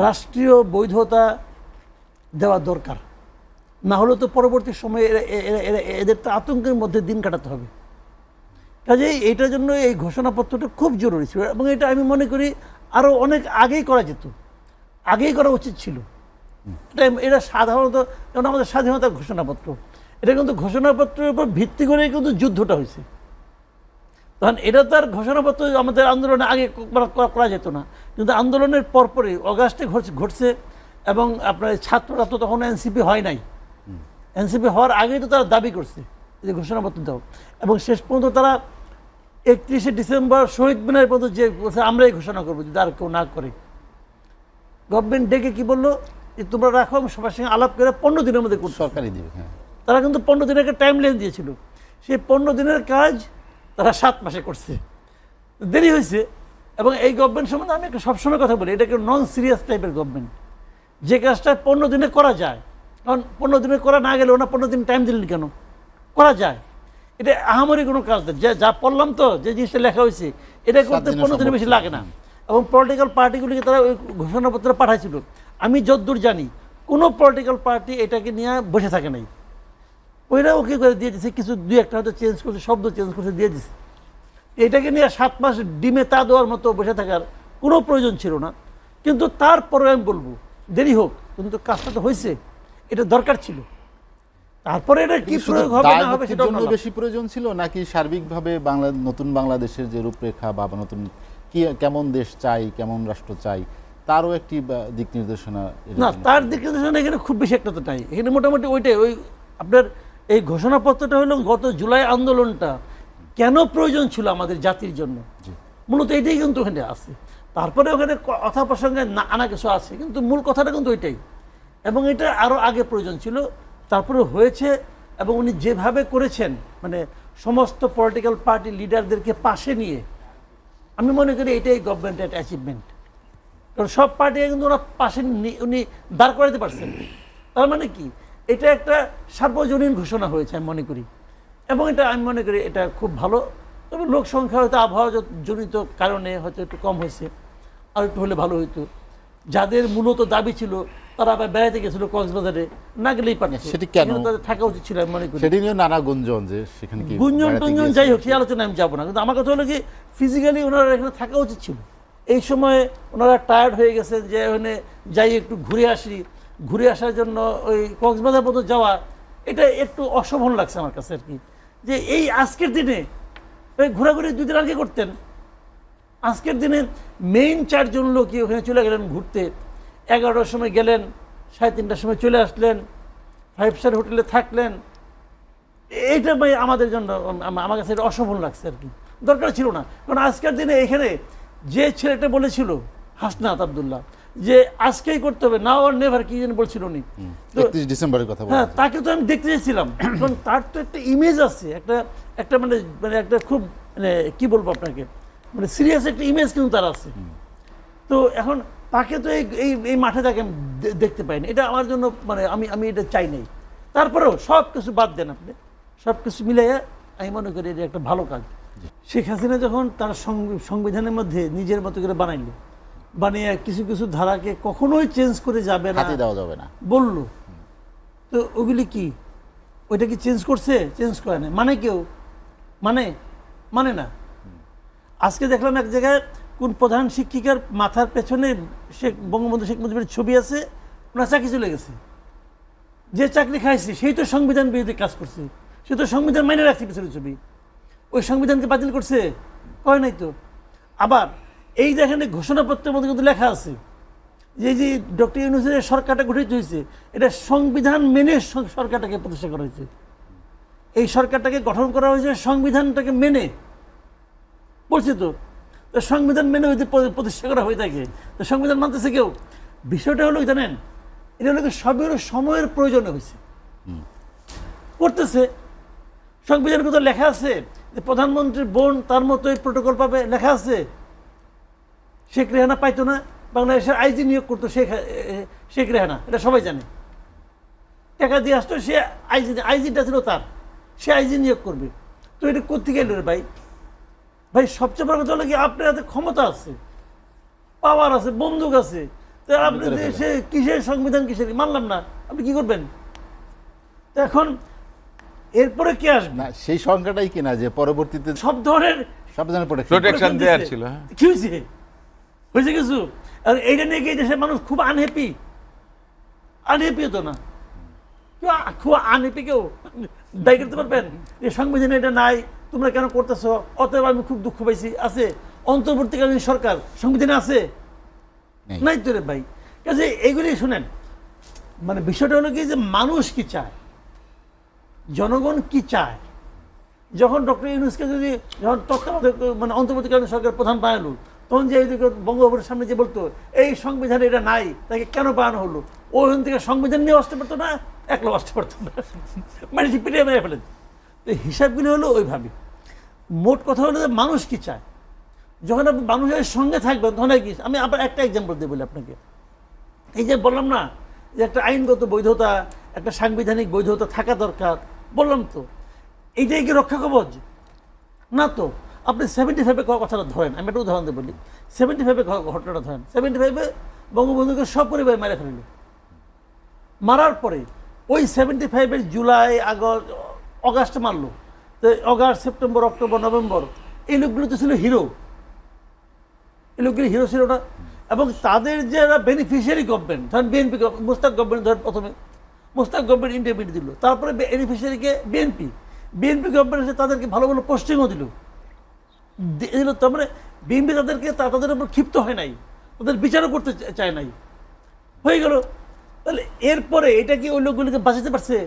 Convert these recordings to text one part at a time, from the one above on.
রাষ্ট্রীয় বৈধতা দেওয়া দরকার, না হলে তো পরবর্তী সময়ে এদের তো আতঙ্কের মধ্যে দিন কাটাতে হবে। কাজেই এইটার জন্য এই ঘোষণাপত্রটা খুব জরুরি ছিল, এবং এটা আমি মনে করি আরও অনেক আগেই করা যেত, আগেই করা উচিত ছিল। এটা সাধারণত যেমন আমাদের স্বাধীনতার ঘোষণাপত্র, এটা কিন্তু ঘোষণাপত্রের উপর ভিত্তি করে কিন্তু যুদ্ধটা হয়েছে। তখন এটা তো আর ঘোষণাপত্র আমাদের আন্দোলনে আগে করা যেত না, কিন্তু আন্দোলনের পরপরই অগাস্টে ঘটছে, এবং আপনার ছাত্ররা তো তখন এনসিপি হয় নাই, এনসিপি হওয়ার আগেই তো তারা দাবি করছে যে ঘোষণাপত্র দাও, এবং শেষ পর্যন্ত তারা 31শে ডিসেম্বর শহীদ মিনার পর্যন্ত যে আমরাই ঘোষণা করবো যদি আর কেউ না করে। গভর্নমেন্ট ডেকে কি বললো যে তোমরা রাখো, আমি সবার সঙ্গে আলাপ করে 15 দিনের মধ্যে করতে সরকারি দিবে। তারা কিন্তু 15 দিনের একটা টাইম লাইন দিয়েছিল, সেই 15 দিনের কাজ তারা 7 মাসে করছে, দেরি হয়েছে। এবং এই গভর্নমেন্ট সম্বন্ধে আমি একটা সবসময় কথা বলি, এটা একটা নন সিরিয়াস টাইপের গভর্নমেন্ট, যে কাজটা 15 দিনে করা যায়। কারণ 15 দিনে করা না গেলে ওনা 15 দিন টাইম দিলেন কেন, করা যায়। এটা আহামরি কোনো কাজ নেই, যা পড়লাম তো যে জিনিসটা লেখা হয়েছে এটা করতে 15 দিনের বেশি লাগে না। এবং পলিটিক্যাল পার্টিগুলিকে তারা ওই ঘোষণাপত্র পাঠাইছিল, আমি যতদূর জানি কোনো পলিটিক্যাল পার্টি এটাকে নিয়ে বসে থাকে নাই, ওইরা ওকে করে দিয়ে দিচ্ছে, কিছু 2-1টা হয়তো চেঞ্জ করছে, শব্দ চেঞ্জ করছে, দিয়ে দিচ্ছে। এটাকে নিয়ে 7 মাস ডিমে তা দেওয়ার মতো বসে থাকার কোনো প্রয়োজন ছিল না। কিন্তু তারপরে আমি বলবো দেরি হোক, কিন্তু কাজটা তো হয়েছে, এটা দরকার ছিল। তারপরে এটা কি প্রয়োগ হবে না হবে সেটা বেশি প্রয়োজন ছিল, নাকি সার্বিকভাবে নতুন বাংলাদেশের যে রূপরেখা বা নতুন কি কেমন দেশ চাই, কেমন রাষ্ট্র চাই, তারও একটি দিক নির্দেশনা? না, তার দিক নির্দেশনা এখানে খুব বেশি একটা তো নাই, এখানে মোটামুটি ওইটাই। ওই আপনার এই ঘোষণাপত্রটা হলো গত জুলাই আন্দোলনটা কেন প্রয়োজন ছিল আমাদের জাতির জন্য, মূলত এটাই কিন্তু ওখানে আছে। তারপরে ওখানে কথা প্রসঙ্গে আনা কিছু আছে, কিন্তু মূল কথাটা কিন্তু ওইটাই। এবং এটা আরও আগে প্রয়োজন ছিল, তারপরে হয়েছে। এবং উনি যেভাবে করেছেন, মানে সমস্ত পলিটিক্যাল পার্টি লিডারদেরকে পাশে নিয়ে, আমি মনে করি এটাই গভর্নমেন্টের অ্যাচিভমেন্ট। কারণ সব পার্টিকে কিন্তু ওরা পাশে উনি দাঁড় করাতে পারছেন। তার মানে কি, এটা একটা সার্বজনীন ঘোষণা হয়েছে আমি মনে করি, এবং এটা আমি মনে করি এটা খুব ভালো। তবে লোক সংখ্যা হয়তো আবহাওয়া জনিত কারণে হয়তো একটু কম হয়েছে, আর একটু হলে ভালো হইতো। যাদের মূলত দাবি ছিল তারা আবার বেড়াতে গেছিল কক্সবাজারে, না গেলেই পারছে, সেটি কেন তাদের থাকা উচিত ছিল আমি মনে করি। সেটি নিয়ে নানা গুঞ্জন, যে সেখানে কি গুঞ্জন টুঞ্জন যাই হোক, সেই আলোচনা আমি যাবো না, কিন্তু আমার কথা হলো কি ফিজিক্যালি ওনারা এখানে থাকা উচিত ছিল। এই সময়ে ওনারা টায়ার্ড হয়ে গেছেন, যে ওখানে যাই একটু ঘুরে আসি, ঘুরে আসার জন্য ওই কক্সবাজার পর্যন্ত যাওয়া এটা একটু অশোভন লাগছে আমার কাছে আর কি। যে এই আজকের দিনে ওই ঘোরাঘুরি 2 দিন আগে করতেন, আজকের দিনে মেইন 4 জন লোকই ওখানে চলে গেলেন ঘুরতে, 11টার সময় গেলেন, 3:30টার সময় চলে আসলেন, 5 স্টার হোটেলে থাকলেন। এইটা ভাই আমাদের জন্য, আমার কাছে এটা অশোভন লাগছে আর কি, দরকার ছিল না। কারণ আজকের দিনে এখানে যে ছেলেটা বলেছিল হাসনাত আব্দুল্লাহ, যে আজকেই করতে হবে, নাও আর নেভার কি যেন বলছিল উনি, 31 ডিসেম্বরের কথা। হ্যাঁ, তাকে তো আমি দেখতে চেয়েছিলাম, কারণ তার তো একটা ইমেজ আছে, একটা মানে একটা খুব মানে কি বলবো আপনাকে, মানে সিরিয়াস একটা ইমেজ কিন্তু তার আছে। তো এখন তাকে তো এই মাঠে তাকে আমি দেখতে পাইনি, এটা আমার জন্য মানে আমি এটা চাই নাই। তারপরেও সব কিছু বাদ দেন আপনি, সব কিছু মিলাইয়া আমি মনে করি এটা একটা ভালো কাজ। শেখ হাসিনা যখন তার সংবিধানের মধ্যে নিজের মতো করে বানিয়ে কিছু কিছু ধারাকে কখনোই চেঞ্জ করে যাবে না, দেওয়া যাবে না বললো, তো ওগুলি কি ওইটা কি চেঞ্জ করছে? চেঞ্জ করে না, মানে কেউ মানে না। আজকে দেখলাম এক জায়গায় কোন প্রধান শিক্ষিকার মাথার পেছনে বঙ্গবন্ধু শেখ মুজিবের ছবি আছে, ওনার চাকরি চলে গেছে। যে চাকরি খাইছে সেই তো সংবিধান বিরোধী কাজ করছে, সে তো সংবিধান মাইনে রাখছে পিছনে ছবি, ওই সংবিধানকে বাতিল করছে? কয় নাই তো। আবার এই দেখেন ঘোষণাপত্রের মধ্যে কিন্তু লেখা আছে যে ডক্টর ইউনূসের সরকারটা গঠিত হয়েছে, এটা সংবিধান মেনে সরকারটাকে প্রতিষ্ঠা করা হয়েছে। এই সরকারটাকে গঠন করা হয়েছে সংবিধানটাকে মেনে, বলছে তো সংবিধান মেনে হইতে প্রতিষ্ঠা করা হয়ে থাকে, তো সংবিধান মানতেছে কেউ? বিষয়টা হলো জানেন, এটা হলো সবের সময়ের প্রয়োজনে হয়েছে, করতেছে। সংবিধান কোথাও লেখা আছে যে প্রধানমন্ত্রীর বোন তার মতোই প্রোটোকল পাবে? লেখা আছে? শেখ রেহানা পাইতো না? বাংলাদেশের আইজি নিয়োগ করতো শেখ রেহানা, এটা সবাই জানে। টাকা দিয়ে আসতো, সে আইজিটা ছিল তার, সে আইজি নিয়োগ করবে। তো এটা কোথেকে এলো রে ভাই? সবচেয়ে বড় কথা হলো কি, আপনার হাতে ক্ষমতা আছে, পাওয়ার আছে, বন্দুক আছে, তো আপনি সে কিসের সংবিধান কিসের মানলাম না, আপনি কি করবেন? তো এখন এরপরে কে আসবে? না সেই সংখ্যাটাই কিনা যে পরবর্তীতে সব ধরনের সব ধরনের প্রোটেকশন দেওয়ার ছিল। কি হয়েছে? হয়েছে কিছু? আর এইটা নিয়ে কি দেশের মানুষ খুব আনহ্যাপি? আনহ্যাপি হতো না কেউ, খুব আনহ্যাপি কেউ দায়ী করতে পারবেন যে সংবিধানে এটা নাই, তোমরা কেন করতেছো, অতএব আমি খুব দুঃখ পাইছি? আছে অন্তর্বর্তীকালীন সরকার সংবিধানে আছে? নেই। নাই তো রে ভাই। কাজে এইগুলি শুনেন, মানে বিষয়টা হলো কি যে মানুষ কি চায়, জনগণ কি চায়। যখন ডক্টর ইউনূসকে যদি যখন তত্ত্বাবধায়ক মানে অন্তর্বর্তীকালীন সরকার প্রধান বানালো, তখন যে এইদিকে বঙ্গভবনের সামনে যে বলতো এই সংবিধানে এটা নাই, তাকে কেন বানানো হলো, ওখান থেকে সংবিধান নিয়ে আসতে পারতো না, একলা আসতে পারতো না, মানে পিটিয়ে মেরে ফেলেন। তো হিসাবগুলি হলো ওইভাবে। মোট কথা হলো যে মানুষ কি চায়। যখন আপনি মানুষের সঙ্গে থাকবেন তখন কি, আমি আবার একটা এক্সাম্পল দিয়ে বলি আপনাকে। এই যে বললাম না যে একটা আইনগত বৈধতা, একটা সাংবিধানিক বৈধতা থাকা দরকার, বললাম তো, এইটাই কি রক্ষা কবচ? না তো। আপনি 75-এ কথাটা ধরেন, আমি একটা উদাহরণ দিয়ে বলি। 75-এ ঘটনাটা ধরেন। 75-এ বঙ্গবন্ধুকে সব পরিবার মেরে ফেলল। মারার পরে ওই 75-এর জুলাই, অগাস্টে মারলো। তো অগাস্ট, সেপ্টেম্বর, অক্টোবর, নভেম্বর এই লোকগুলো তো ছিল হিরো। এই লোকগুলি হিরো ছিল না। এবং তাদের যারা বেনিফিশিয়ারি গভর্নমেন্ট, ধরেন বিএনপি, মোস্তাক গভর্নমেন্ট ধরেন, প্রথমে মোস্তাক গভর্নমেন্ট ইন্ডিপেন্ডেন্ট দিল, তারপরে বেনিফিশিয়ারিকে বিএনপি গভর্নমেন্ট এসে তাদেরকে ভালো ভালো পোস্টিংও দিল। তার মানে বিএনপি তাদের উপর ক্ষিপ্ত হয় নাই, তাদের বিচারও করতে চায় নাই, হয়ে গেল। তাহলে এরপরে এটা কি ওই লোকগুলিকে বাঁচাতে পারছে?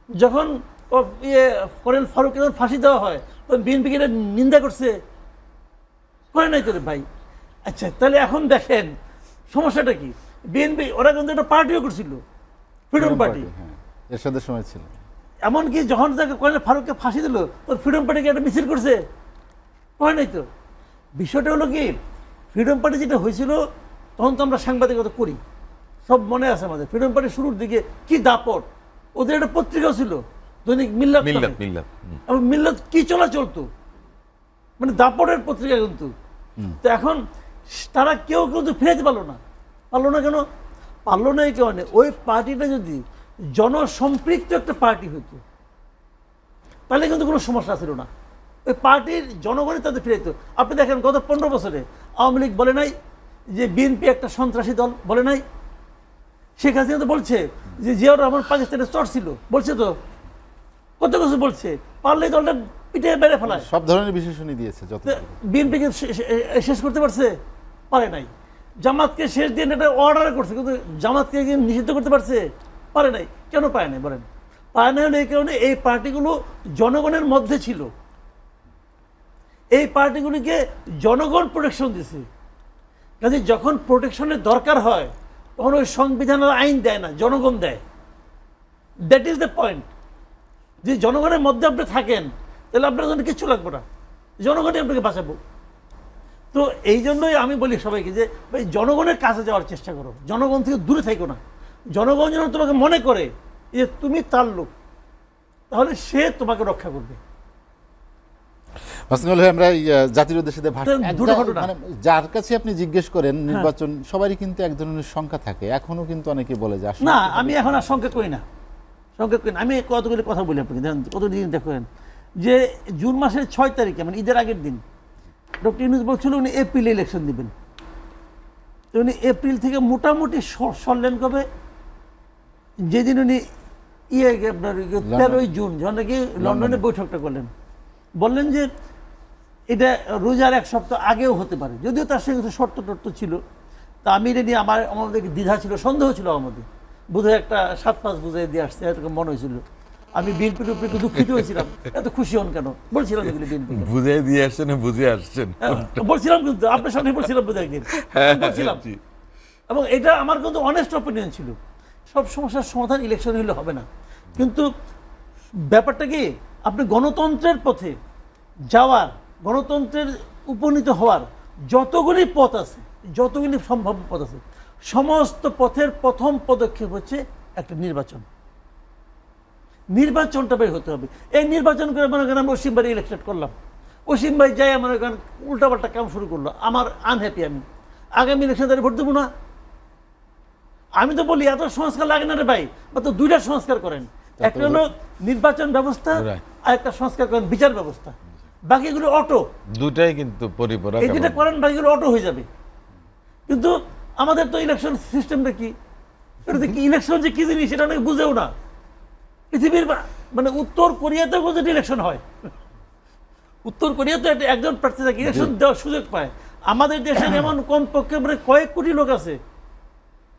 যখন কর্নেল ফারুককে যখন ফাঁসি দেওয়া হয় তখন বিএনপিকে এটা নিন্দা করছে, করে নাই তোরে ভাই। আচ্ছা তাহলে এখন দেখেন সমস্যাটা কি। বিএনপি ওরা কিন্তু একটা পার্টিও করছিল, ফ্রিডম পার্টি, এরশাদের সময় ছিল। এমনকি যখন তাকে কর্নেল ফারুককে ফাঁসি দিল তোর ফ্রিডম পার্টিকে একটা মিছিল করছে, করে নাই তো। বিষয়টা হলো কি, ফ্রিডম পার্টি যেটা হয়েছিল তখন তো আমরা সাংবাদিকতা করি, সব মনে আছে আমাদের। ফ্রিডম পার্টির শুরুর দিকে কি দাপট, ওদের একটা পত্রিকাও ছিল দৈনিক মিল্লাত নামে। এবং মিল্লাত কি চলতো, মানে দাপটের পত্রিকা কিন্তু। তো এখন তারা কেউ কিন্তু ফিরাইতে পারলো না কেন? পারলো না এই কারণে ওই পার্টিটা যদি জনসম্পৃক্ত একটা পার্টি হইতো তাহলে কিন্তু কোনো সমস্যা ছিল না। ওই পার্টির জনগণই তাদের ফিরাইতো। আপনি দেখেন গত 15 বছরে আওয়ামী লীগ বলে নাই যে বিএনপি একটা সন্ত্রাসী দল, বলে নাই। শেখ হাসিনা তো বলছে যে জিয়াউর রহমান পাকিস্তানের চর ছিল, বলছে তো, কত কিছু বলছে। পারলে দলটা পিঠে বেড়ে ফেলায়, সব ধরনের বিশেষণই দিয়েছে। বিএনপিকে শেষ করতে পারছে? পারে নাই। জামাতকে শেষ দিয়ে একটা অর্ডার করছে, কিন্তু জামাতকে নিষিদ্ধ করতে পারছে? পারে নাই। কেন পায় নাই বলেন? পায় নাই হলে এই কারণে এই পার্টিগুলো জনগণের মধ্যে ছিল, এই পার্টিগুলিকে জনগণ প্রোটেকশন দিছে। কাজে যখন প্রোটেকশনের দরকার হয় তখন ওই সংবিধানের আইন দেয় না, জনগণ দেয়। That is the point. যে জনগণের মধ্যে আপনি থাকেন তাহলে আপনার জন্য কিচ্ছু লাগবে না, জনগণই আপনাকে বাঁচাবো। তো এই জন্যই আমি বলি সবাইকে যে ভাই জনগণের কাছে যাওয়ার চেষ্টা করো, জনগণ থেকে দূরে থাকো না। জনগণ যেন তোমাকে মনে করে যে তুমি তার লোক, তাহলে সে তোমাকে রক্ষা করবে। আমরা জাতির উদ্দেশ্যে মানে যার কাছে আপনি জিজ্ঞেস করেন নির্বাচন, সবারই কিন্তু এক ধরনের সংখ্যা থাকে। এখনো কিন্তু অনেকে বলে যে না, আমি এখন আর সংখ্যা করি না, আমি কতগুলি কথা বলি আপনাকে। কতদিন দেখেন যে জুন মাসের 6 তারিখে মানে ঈদের আগের দিন ডক্টর ইউনূস বলছিল উনি এপ্রিলে ইলেকশন দিবেন। তো উনি এপ্রিল থেকে মোটামুটি সরলেন কবে, যেদিন উনি আপনার 13ই জুন যখন নাকি লন্ডনে বৈঠকটা করলেন, বললেন যে এটা রোজার 1 সপ্তাহ আগেও হতে পারে। যদিও তার সঙ্গে শর্ত টর্ত ছিল, তা আমি এটা নিয়ে আমাদের দ্বিধা ছিল, সন্দেহ ছিল আমাদের। বোধহয় একটা 7-5 বুঝাই দিয়ে আসছে এরকম মনে হয়েছিল। আমি বিএনপির উপরে একটু দুঃখিত হয়েছিলাম, এত খুশি হন কেন বলছিলাম এগুলি বিএনপি বুঝে দিয়ে আসছেন, বুঝে আসছেন বলছিলাম, কিন্তু আপনার সামনে বলছিলাম বোধহয় একদিন বলছিলাম। এবং এটা আমার কিন্তু অনেস্ট অপিনিয়ন ছিল। সব সমস্যার সমাধান ইলেকশন হলে হবে না, কিন্তু ব্যাপারটা কি আপনি গণতন্ত্রের পথে যাওয়ার, গণতন্ত্রের উপনীত হওয়ার যতগুলি পথ আছে, যতগুলি সম্ভাব্য পথ আছে, সমস্ত পথের প্রথম পদক্ষেপ হচ্ছে একটা নির্বাচন। নির্বাচনটা বের হতে হবে। এই নির্বাচন করে মনে করেন আমরা অসীম ভাই ইলেকশন করলাম, অসীম ভাই যাই মনে করেন উল্টাপাল্টা কাম শুরু করলো, আমার আনহ্যাপি আমি। আগামী ইলেকশন তাদের ভোট দেবো না? আমি তো বলি এত সংস্কার লাগে না রে ভাই, বা তো দুইটা সংস্কার করেন, একটা হলো নির্বাচন ব্যবস্থা আর একটা সংস্কার করেন বিচার ব্যবস্থা, বাকিগুলো অটো। দুটাই কিন্তু পরিপূরক। এই যেটা করেন বাকিগুলো অটো হয়ে যাবে। কিন্তু আমাদের তো ইলেকশন সিস্টেমটা কি, এটা কি ইলেকশন যে কি জিনিস সেটা অনেকে বুঝেও না। পৃথিবীর মানে উত্তর কোরিয়াতেও পর্যন্ত ইলেকশন হয়, উত্তর কোরিয়াতে একজন প্রার্থী থাকে ইলেকশন দেওয়ার সুযোগ পায়। আমাদের দেশে যেমন কমপক্ষে মানে কয়েক কোটি লোক আছে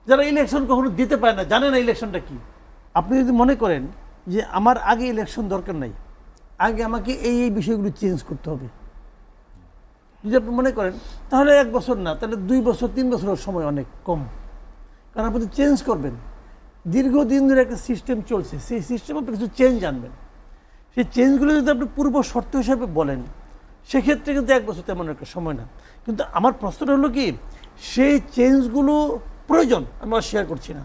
যারা ইলেকশন কখনো দিতে পারে না, জানে না ইলেকশনটা কি। আপনি যদি মনে করেন যে আমার আগে ইলেকশন দরকার নাই, আগে আমাকে এই এই বিষয়গুলো চেঞ্জ করতে হবে, যদি আপনি মনে করেন, তাহলে 1 বছর না, তাহলে 2 বছর 3 বছরের সময় অনেক কম। কারণ আপনি চেঞ্জ করবেন, দীর্ঘদিন ধরে একটা সিস্টেম চলছে, সেই সিস্টেমে আপনি কিছু চেঞ্জ আনবেন। সেই চেঞ্জগুলো যদি আপনি পূর্ব শর্ত হিসাবে বলেন, সেক্ষেত্রে কিন্তু 1 বছর তেমন একটা সময় না। কিন্তু আমার প্রশ্নটা হলো কি, সেই চেঞ্জগুলো প্রয়োজন, আমি শেয়ার করছি না,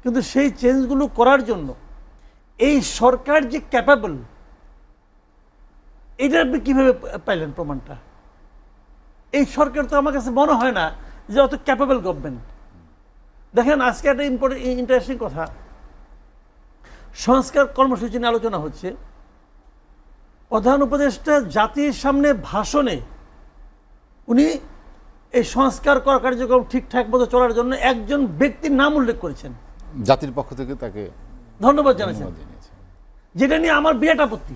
কিন্তু সেই চেঞ্জগুলো করার জন্য এই সরকার যে ক্যাপাবল, এটা আপনি কীভাবে পাইলেন প্রমাণটা? এই সরকার তো আমার কাছে মনে হয় না যে অত ক্যাপাবল গভর্নমেন্ট। দেখেন আজকে একটা ইন্টারেস্টিং কথা, সংস্কার কর্মসূচি নিয়ে আলোচনা হচ্ছে। প্রধান উপদেষ্টা জাতির সামনে ভাষণে উনি এই সংস্কার করা কার্যক্রম ঠিকঠাক মতো চলার জন্য একজন ব্যক্তির নাম উল্লেখ করেছেন, জাতির পক্ষ থেকে তাকে ধন্যবাদ জানাচ্ছেন, যেটা নিয়ে আমার বিরাট আপত্তি।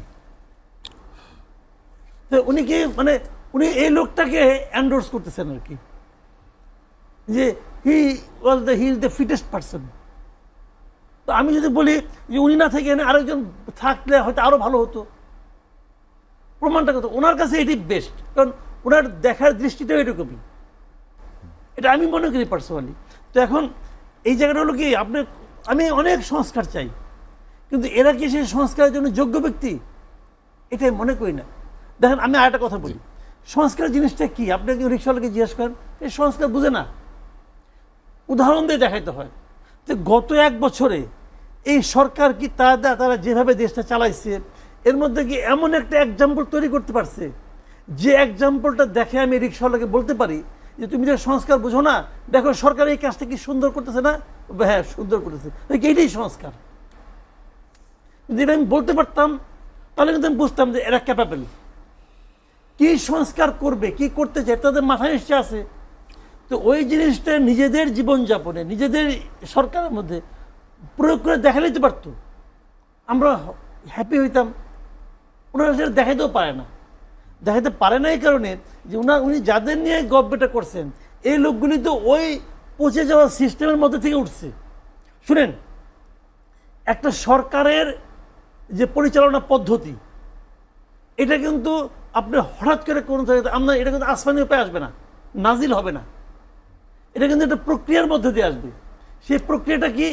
তো উনি কি মানে উনি এই লোকটাকে এন্ডোর্স করতেছেন আর কি, যে he is the fittest person. তো আমি যদি বলি যে উনি না থেকে আরেকজন থাকলে হয়তো আরো ভালো হতো, প্রমাণটা কত? ওনার কাছে এটি বেস্ট, কারণ ওনার দেখার দৃষ্টিটাও এরকমই, এটা আমি মনে করি পার্সোনালি। তো এখন এই জায়গাটা হলো কি, আমি অনেক সংস্কার চাই, কিন্তু এরা কি সেই সংস্কারের জন্য যোগ্য ব্যক্তি? এটাই মনে করি না। দেখেন আমি আরেকটা কথা বলি, সংস্কার জিনিসটা কি, আপনি একজন রিক্সাওয়ালাকে জিজ্ঞেস করেন, এই সংস্কার বুঝে না। উদাহরণ দিয়ে দেখাইতে হয় যে গত 1 বছরে এই সরকার কি তারা যেভাবে দেশটা চালাইছে, এর মধ্যে কি এমন একটা এক্সাম্পল তৈরি করতে পারছে, যে এক্সাম্পলটা দেখে আমি রিক্সাওয়ালাকে বলতে পারি যে তুমি যে সংস্কার বুঝো না, দেখো সরকার এই কাজটা কি সুন্দর করতেছে না? হ্যাঁ সুন্দর করতেছে, এইটাই সংস্কার। যদি এটা আমি বলতে পারতাম তাহলে কিন্তু আমি বুঝতাম যে এরা ক্যাপাবল। কি সংস্কার করবে, কি করতে চায়, তাদের মাথায় নিশ্চয় আছে। তো ওই জিনিসটা নিজেদের জীবনযাপনে, নিজেদের সরকারের মধ্যে প্রয়োগ করে দেখালেই তো পারতো, আমরা হ্যাপি হইতাম। ওনারা সেটা দেখাইতেও পারে না, দেখাতে পারে না এই কারণে যে উনি যাদের নিয়ে গভর্নমেন্টটা করছেন, এই লোকগুলি তো ওই পচে যাওয়া সিস্টেমের মধ্যে থেকে উঠছে। শুনেন, একটা সরকারের যে পরিচালনা পদ্ধতি, এটা কিন্তু আপনি হঠাৎ করে কোনো জায়গাতে এটা কিন্তু আসমানি উপায় আসবে না, নাজিল হবে না, এটা কিন্তু একটা প্রক্রিয়ার মধ্যে দিয়ে আসবে। সেই প্রক্রিয়াটা কি?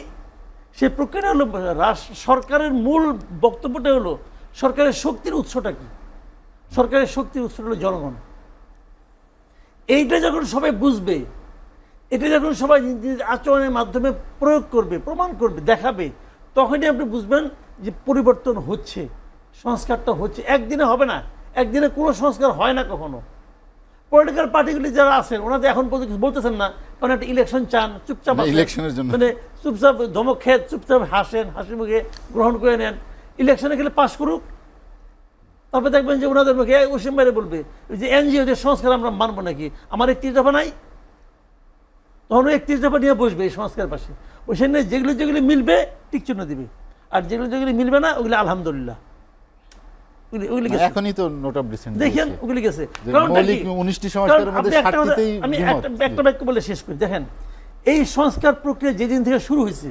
সেই প্রক্রিয়াটা হলো সরকারের মূল বক্তব্যটা হলো সরকারের শক্তির উৎসটা কি? সরকারের শক্তির উৎসটা হলো জনগণ। এইটা যখন সবাই বুঝবে, এটা যখন সবাই আচরণের মাধ্যমে প্রয়োগ করবে, প্রমাণ করবে, দেখাবে, তখনই আপনি বুঝবেন যে পরিবর্তন হচ্ছে, সংস্কারটা হচ্ছে। একদিনে হবে না, একদিনে কোনো সংস্কার হয় না কখনো। পলিটিক্যাল পার্টিগুলি যারা আছেন ওনাদের এখন পর্যন্ত বলতেছেন না, কারণ একটা ইলেকশন চান, চুপচাপ ইলেকশনের জন্য মানে চুপচাপ ধমক খেয়ে চুপচাপ হাসেন, হাসি মুখে গ্রহণ করে নেন। ইলেকশনে গেলে পাশ করুক, তারপরে দেখবেন যে ওনাদের মুখে ওসিম বাইরে বলবে যে এনজিওদের সংস্কার আমরা মানবো নাকি, আমার 31 দফা নাই, তখন 31 দফা নিয়ে বসবে এই সংস্কার পাশে। ওইখানে যেগুলি মিলবে টিকচিহ্ন দিবে, আর যেগুলি মিলবে না ওগুলি আলহামদুলিল্লাহ। এখনই তো নোট অফ ডিসেন্ট দেখেন ওগুলি গেছে। আমি একটা বাক্য বলে শেষ করি। দেখেন এই সংস্কার প্রক্রিয়া যেদিন থেকে শুরু হয়েছে,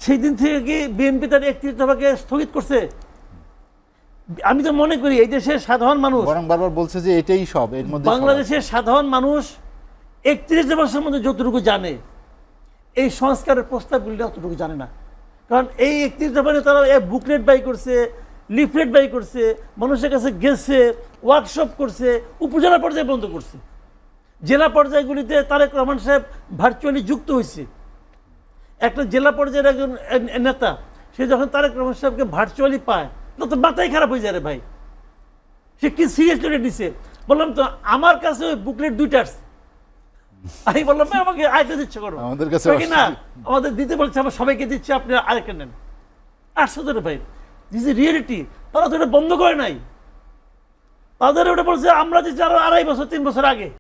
সেই দিন থেকে কি বিএনপি তার 31 দফাকে স্থগিত করছে? আমি তো মনে করি এই দেশের সাধারণ মানুষ বারবার বলছে যে এটাই সব, এর মধ্যে বাংলাদেশের সাধারণ মানুষ 31 দফার মধ্যে যতটুকু জানে, এই সংস্কারের প্রস্তাবগুলি অতটুকু জানে না। কারণ এই 31 দফা নিয়ে তারা বুকলেট বাই করছে, লিফলেট বাই করছে, মানুষের কাছে গেছে, ওয়ার্কশপ করছে, উপজেলা পর্যায়ে বন্ধ করছে, জেলা পর্যায়গুলিতে তারেক রহমান সাহেব ভার্চুয়ালি যুক্ত হয়েছে। একটা জেলা পর্যায়ের একজন নেতা, সে যখন তারেক রহমান সাহেবকে ভার্চুয়ালি পায়, তো মাথায় খারাপ হয়ে যায় রে ভাই, সে কি সিরিয়াসলি নিছে। বললাম তো আমার কাছে ওই বুকলেট 2টা আসছে, আমি বললাম ভাই আমাকে আরেকটা দিচ্ছে করো আমাদের কাছে কয় কি না আমাদের দিতে বলছে আমরা সবাইকে দিচ্ছি আপনি আরেকটা নেন। আশ্চর্য ভাই, দিস ইজ রিয়েলিটি। তারা তো এটা বন্ধ করে নাই, তাদের ওটা বলছে আমরা দিচ্ছি আরো 2.5 বছর 3 বছর আগে।